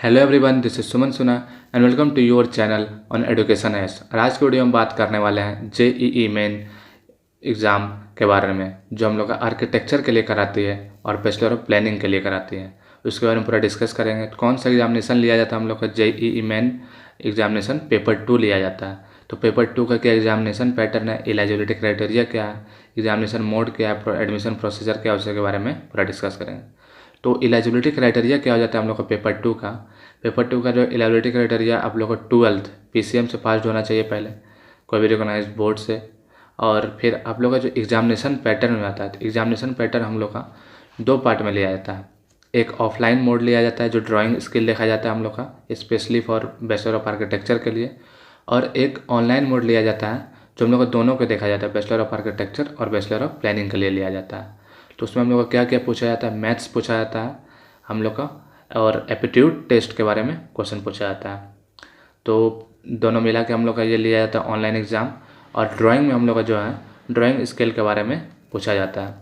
Hello everyone, this is Suman Suna and welcome to your channel on education S. आज की video में बात करने वाले हैं जेईई मेन एग्ज़ाम के बारे में, जो हम लोग का आर्किटेक्चर के लिए कराती है और बैचलर ऑफ प्लानिंग के लिए कराती है। उसके बारे में पूरा डिस्कस करेंगे। कौन सा एग्जामिनेशन लिया जाता है हम लोग का जेईई मेन एग्जामिनेशन पेपर 2 लिया जाता है। तो पेपर 2 का क्या एग्जामिनेशन पैटर्न है, एलिजिबिलिटी क्राइटेरिया क्या है, एग्जामिनेशन मोड क्या है, एडमिशन प्रोसीजर क्या है, उसके बारे में पूरा डिस्कस करेंगे। तो एलिजिबिलिटी क्राइटेरिया क्या हो जाता है हम लोग का पेपर टू का जो एलिजिबिलिटी क्राइटेरिया आप लोग को 12th पीसीएम से पास होना चाहिए पहले, कोई भी रिकॉग्नाइज बोर्ड से। और फिर आप लोग का जो एग्जामिनेशन पैटर्न में आता है, तो एग्जामिनेशन पैटर्न हम लोग का 2 पार्ट में लिया जाता है। एक ऑफलाइन मोड लिया जाता है जो ड्राइंग स्किल देखा जाता है हम लोग का, specially for bachelor of architecture के लिए। और एक ऑनलाइन मोड लिया जाता है जो हम लोग को दोनों को देखा जाता है, बैचलर ऑफ आर्किटेक्चर और बैचलर ऑफ प्लानिंग के लिए लिया जाता है। तो उसमें हम लोग को क्या क्या पूछा जाता है, मैथ्स पूछा जाता है हम लोग का, और एप्टीट्यूड टेस्ट के बारे में क्वेश्चन पूछा जाता है। तो दोनों मिला के हम लोग का ये लिया जाता है ऑनलाइन एग्ज़ाम। और ड्राइंग में हम लोग का जो है ड्राइंग स्किल के बारे में पूछा जाता है।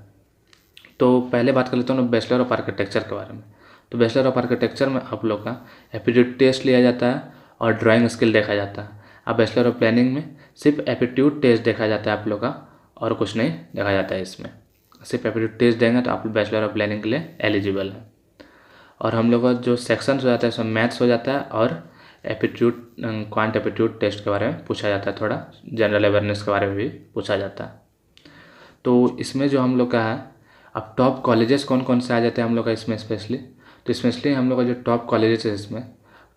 तो पहले बात कर लेता हूँ बैचलर ऑफ आर्किटेक्चर के बारे में। तो बैचलर ऑफ आर्किटेक्चर में आप लोग का एप्टीट्यूड टेस्ट लिया जाता है और ड्राइंग स्किल देखा जाता है। अब बैचलर ऑफ प्लानिंग में सिर्फ एप्टीट्यूड टेस्ट देखा जाता है आप लोग का, और कुछ नहीं देखा जाता है। इसमें सिर्फ एप्टीट्यूड टेस्ट देंगे तो आप बैचलर ऑफ प्लानिंग के लिए एलिजिबल है। और हम लोग का जो सेक्शन हो जाता है उसमें मैथ्स हो जाता है और एप्टीट्यूड क्वांट एप्टीट्यूड टेस्ट के बारे में पूछा जाता है, थोड़ा जनरल अवेयरनेस के बारे में भी पूछा जाता है। तो इसमें जो हम लोग का है, अब टॉप कॉलेजेस कौन कौन से आ जाते हैं हम लोग का इसमें स्पेशली। तो स्पेशली हम लोग का जो टॉप कॉलेजेस है इसमें,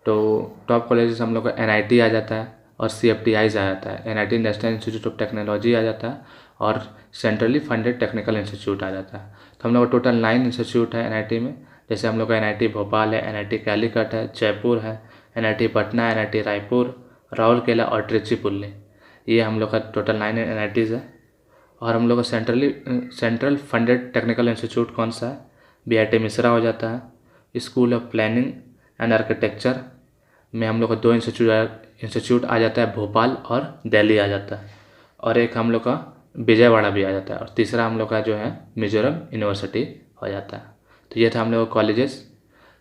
तो टॉप कॉलेजेस हम लोग का एनआईटी आ जाता है और सीएफटीआईज आ जाता है। NIT national institute of technology आ जाता है और सेंट्रली फंडेड टेक्निकल इंस्टीट्यूट आ जाता है। तो हम लोग का टोटल 9 इंस्टीट्यूट है एनआईटी में। जैसे हम लोग का एनआईटी भोपाल है, एनआईटी कैलीकट है, जयपुर है, एनआईटी पटना, एनआईटी रायपुर, राउरकेला और त्रिचीपुल्ली। ये हम लोग का टोटल 9 एनआईटीज़ है। और हम लोग का सेंट्रल फंडेड टेक्निकल इंस्टीट्यूट कौन सा है, बीआईटी मिश्रा हो जाता है। School of planning and architecture में हम लोग का 2 इंस्टीट्यूट आ जाता है, भोपाल और दिल्ली आ जाता है। और एक हम लोग का विजयवाड़ा भी आ जाता है। और तीसरा हम लोग का जो है मिजोरम यूनिवर्सिटी हो जाता है। तो ये था हम लोग का कॉलेजेस।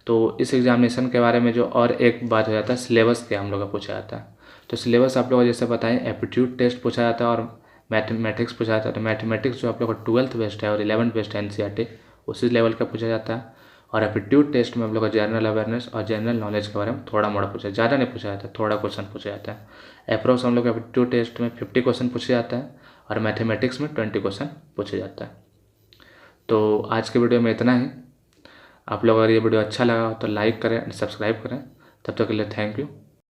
तो इस एग्जामिनेशन के बारे में जो और एक बात हो जाता है, सिलेबस क्या हम लोग का पूछा जाता है। तो सिलेबस आप लोग को जैसे बताएं, एप्टीट्यूड टेस्ट पूछा जाता है और मैथमेटिक्स पूछा जाता है। तो मैथमेटिक्स जो आप लोग का 12th बेस्ड है और 11th बेस्ड है एनसीईआरटी, उसी लेवल का पूछा जाता है। और एप्टीट्यूड टेस्ट में आप लोग का जनरल अवेयरनेस और जनरल नॉलेज के बारे में थोड़ा मोड़ा पूछा, ज़्यादा नहीं पूछा जाता है, थोड़ा क्वेश्चन पूछा जाता है। अप्रोक्स हम लोग एप्टीट्यूड टेस्ट में 50 क्वेश्चन पूछा जाता है और मैथमेटिक्स में 20 क्वेश्चन पूछा जाता है। तो आज के वीडियो में इतना ही। आप लोग अगर ये वीडियो अच्छा लगा हो तो लाइक करें, सब्सक्राइब करें। तब तक के लिए थैंक यू।